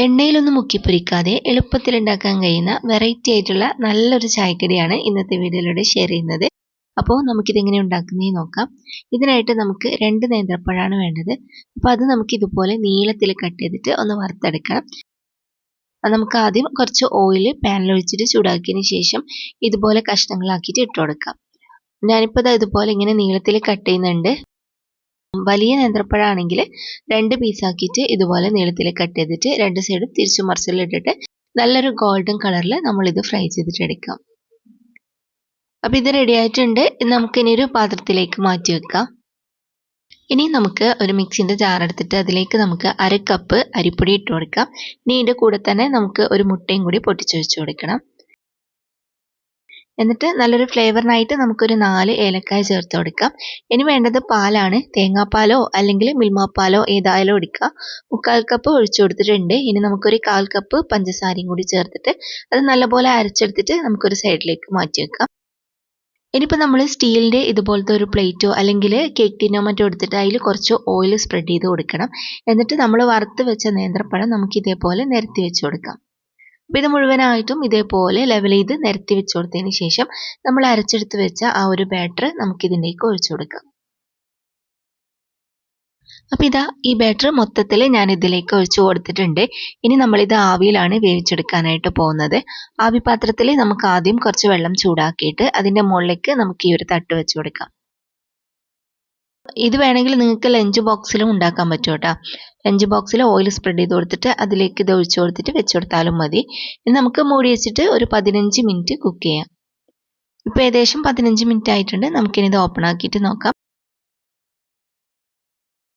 എണ്ണയിലൊന്നും മുക്കിപ്പൊരിക്കാതെ എളുപ്പത്തിൽ ഉണ്ടാക്കാൻ കഴിയുന്ന വെറൈറ്റി ആയിട്ടുള്ള നല്ലൊരു ചായക്കടിയാണ് ഇന്നത്തെ വീഡിയോയിലൂടെ ഷെയർ ചെയ്യുന്നത്. അപ്പോൾ നമുക്കിതെങ്ങനെ ഉണ്ടാക്കുന്നതെന്ന് നോക്കാം. ഇതിനായിട്ട് നമുക്ക് 2 നേന്ത്രപ്പഴമാണ് വേണ്ടത്. അപ്പോൾ അത് നമുക്ക് ഇതുപോലെ നീളത്തിൽ കട്ട് ചെയ്തിട്ട് ഒന്ന് വറുത്തെടുക്കണം. നമുക്ക് ആദ്യം കുറച്ച് ഓയിൽ പാനിൽ ഒഴിച്ചിട്ട് ചൂടാക്കിയതിന് ശേഷം ഇതുപോലെ കഷ്ണങ്ങളാക്കിയിട്ട് ഇട്ട് കൊടുക്കാം. ഞാനിപ്പോൾ ഇതുപോലെ ഇങ്ങനെ നീളത്തിൽ കട്ട് ചെയ്യുന്നുണ്ട്. വലിയ നേന്ത്രപ്പഴമാണെങ്കിൽ 2 പീസാക്കിയിട്ട് ഇതുപോലെ നീളത്തിൽ കട്ട് ചെയ്തിട്ട് 2 സൈഡും തിരിച്ചു മറിച്ചിട്ടിട്ട് നല്ലൊരു ഗോൾഡൻ കളറിൽ നമ്മളിത് ഫ്രൈ ചെയ്തിട്ട് എടുക്കാം. അപ്പോൾ ഇത് റെഡി ആയിട്ടുണ്ട്. നമുക്കിനി ഒരു പാത്രത്തിലേക്ക് മാറ്റി വെക്കാം. ഇനി നമുക്ക് ഒരു മിക്സിൻ്റെ ജാർ എടുത്തിട്ട് അതിലേക്ക് നമുക്ക് 1/2 കപ്പ് അരിപ്പൊടി ഇട്ട് കൊടുക്കാം. ഇനി ഇതിൻ്റെ കൂടെ തന്നെ നമുക്ക് ഒരു മുട്ടയും കൂടി പൊട്ടിച്ചൊഴിച്ച് കൊടുക്കണം. എന്നിട്ട് നല്ലൊരു ഫ്ലേവറിനായിട്ട് നമുക്കൊരു 4 ഏലക്കായ ചേർത്ത് കൊടുക്കാം. ഇനി വേണ്ടത് പാലാണ്. തേങ്ങാപ്പാലോ അല്ലെങ്കിൽ മിൽമാപ്പാലോ ഏതായാലും എടുക്കാം. 3/4 കപ്പ് ഒഴിച്ചു കൊടുത്തിട്ടുണ്ട്. ഇനി നമുക്കൊരു 1/4 കപ്പ് പഞ്ചസാരയും കൂടി ചേർത്തിട്ട് അത് നല്ലപോലെ അരച്ചെടുത്തിട്ട് നമുക്കൊരു സൈഡിലേക്ക് മാറ്റി വെക്കാം. ഇനിയിപ്പോൾ നമ്മൾ സ്റ്റീലിൻ്റെ ഇതുപോലത്തെ ഒരു പ്ലേറ്റോ അല്ലെങ്കിൽ കേക്ക് ടിന്നോ മറ്റോ എടുത്തിട്ട് അതിൽ കുറച്ച് ഓയിൽ സ്പ്രെഡ് ചെയ്ത് കൊടുക്കണം. എന്നിട്ട് നമ്മൾ വറുത്ത് വെച്ച നേന്ത്രപ്പഴം നമുക്ക് ഇതേപോലെ നിരത്തി വെച്ച് കൊടുക്കാം. അപ്പോൾ ഇത് മുഴുവനായിട്ടും ഇതേപോലെ ലെവൽ ചെയ്ത് നിരത്തി വെച്ച് കൊടുത്തതിന് ശേഷം നമ്മൾ അരച്ചെടുത്ത് വെച്ച ആ ഒരു ബാറ്റർ നമുക്കിതിലേക്ക് ഒഴിച്ചു കൊടുക്കാം. അപ്പോൾ ഇതാ ഈ ബാറ്റർ മൊത്തത്തിൽ ഞാൻ ഇതിലേക്ക് ഒഴിച്ചു കൊടുത്തിട്ടുണ്ട്. ഇനി നമ്മളിത് ആവിയിലാണ് വേവിച്ചെടുക്കാനായിട്ട് പോകുന്നത്. ആവി പാത്രത്തിൽ നമുക്ക് ആദ്യം കുറച്ച് വെള്ളം ചൂടാക്കിയിട്ട് അതിൻ്റെ മുകളിലേക്ക് നമുക്ക് ഈ ഒരു തട്ട് വെച്ച് കൊടുക്കാം. ഇത് വേണമെങ്കിൽ നിങ്ങൾക്ക് ലഞ്ച് ബോക്സിലും ഉണ്ടാക്കാൻ പറ്റും കേട്ടോ. ലഞ്ച് ബോക്സിൽ ഓയിൽ സ്പ്രെഡ് ചെയ്ത് കൊടുത്തിട്ട് അതിലേക്ക് ഇത് ഒഴിച്ചു കൊടുത്തിട്ട് വെച്ച് കൊടുത്താലും മതി. ഇനി നമുക്ക് മൂടി വെച്ചിട്ട് ഒരു 15 മിനിറ്റ് കുക്ക് ചെയ്യാം. ഇപ്പോൾ ഏകദേശം 15 മിനിറ്റ് ആയിട്ടുണ്ട്. നമുക്കിനി ഇത് ഓപ്പൺ ആക്കിയിട്ട് നോക്കാം.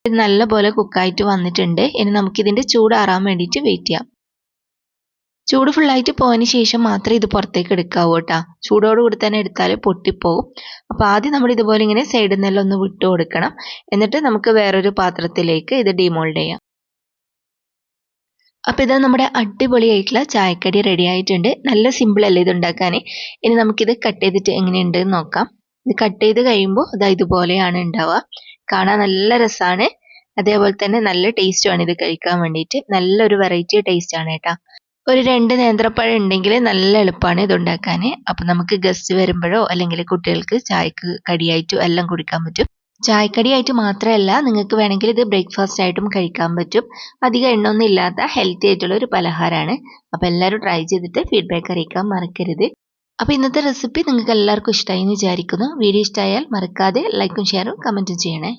ഇത് നല്ലപോലെ കുക്കായിട്ട് വന്നിട്ടുണ്ട്. ഇനി നമുക്കിതിൻ്റെ ചൂടാറാൻ വേണ്ടിയിട്ട് വെയിറ്റ് ചെയ്യാം. ചൂട് ഫുള്ളായിട്ട് പോയതിന് ശേഷം മാത്രമേ ഇത് പുറത്തേക്ക് എടുക്കാവൂ കേട്ടോ. ചൂടോടുകൂടി തന്നെ എടുത്താൽ പൊട്ടിപ്പോകും. അപ്പോൾ ആദ്യം നമ്മൾ ഇതുപോലെ ഇങ്ങനെ സൈഡിൽ നിന്നെല്ലാം ഒന്ന് വിട്ട് കൊടുക്കണം. എന്നിട്ട് നമുക്ക് വേറൊരു പാത്രത്തിലേക്ക് ഇത് ഡിമോൾഡ് ചെയ്യാം. അപ്പോൾ ഇത് നമ്മുടെ അടിപൊളിയായിട്ടുള്ള ചായക്കടി റെഡി ആയിട്ടുണ്ട്. നല്ല സിമ്പിൾ അല്ലേ ഇത് ഉണ്ടാക്കാൻ. ഇനി നമുക്കിത് കട്ട് ചെയ്തിട്ട് എങ്ങനെയുണ്ടെന്ന് നോക്കാം. ഇത് കട്ട് ചെയ്ത് കഴിയുമ്പോൾ അത് ഇതുപോലെയാണ് ഉണ്ടാവുക. കാണാൻ നല്ല രസമാണ്. അതേപോലെ തന്നെ നല്ല ടേസ്റ്റുമാണ് ഇത് കഴിക്കാൻ വേണ്ടിയിട്ട്. നല്ലൊരു വെറൈറ്റി ടേസ്റ്റ് ആണ് കേട്ടോ. ഒരു 2 നേന്ത്രപ്പഴം ഉണ്ടെങ്കിൽ നല്ല എളുപ്പമാണ് ഇത് ഉണ്ടാക്കാൻ. അപ്പം നമുക്ക് ഗസ്റ്റ് വരുമ്പോഴോ അല്ലെങ്കിൽ കുട്ടികൾക്ക് ചായക്ക് കടിയായിട്ടും എല്ലാം കൊടുക്കാൻ പറ്റും. ചായക്കടിയായിട്ട് മാത്രമല്ല, നിങ്ങൾക്ക് വേണമെങ്കിൽ ഇത് ബ്രേക്ക്ഫാസ്റ്റ് ആയിട്ടും കഴിക്കാൻ പറ്റും. അധികം എണ്ണൊന്നും ഇല്ലാത്ത ഹെൽത്തി ആയിട്ടുള്ള ഒരു പലഹാരമാണ്. അപ്പോൾ എല്ലാവരും ട്രൈ ചെയ്തിട്ട് ഫീഡ്ബാക്ക് അറിയിക്കാൻ മറക്കരുത്. അപ്പോൾ ഇന്നത്തെ റെസിപ്പി നിങ്ങൾക്ക് എല്ലാവർക്കും ഇഷ്ടമായി എന്ന് വിചാരിക്കുന്നു. വീഡിയോ ഇഷ്ടമായാൽ മറക്കാതെ ലൈക്കും ഷെയറും കമൻറ്റും ചെയ്യണേ.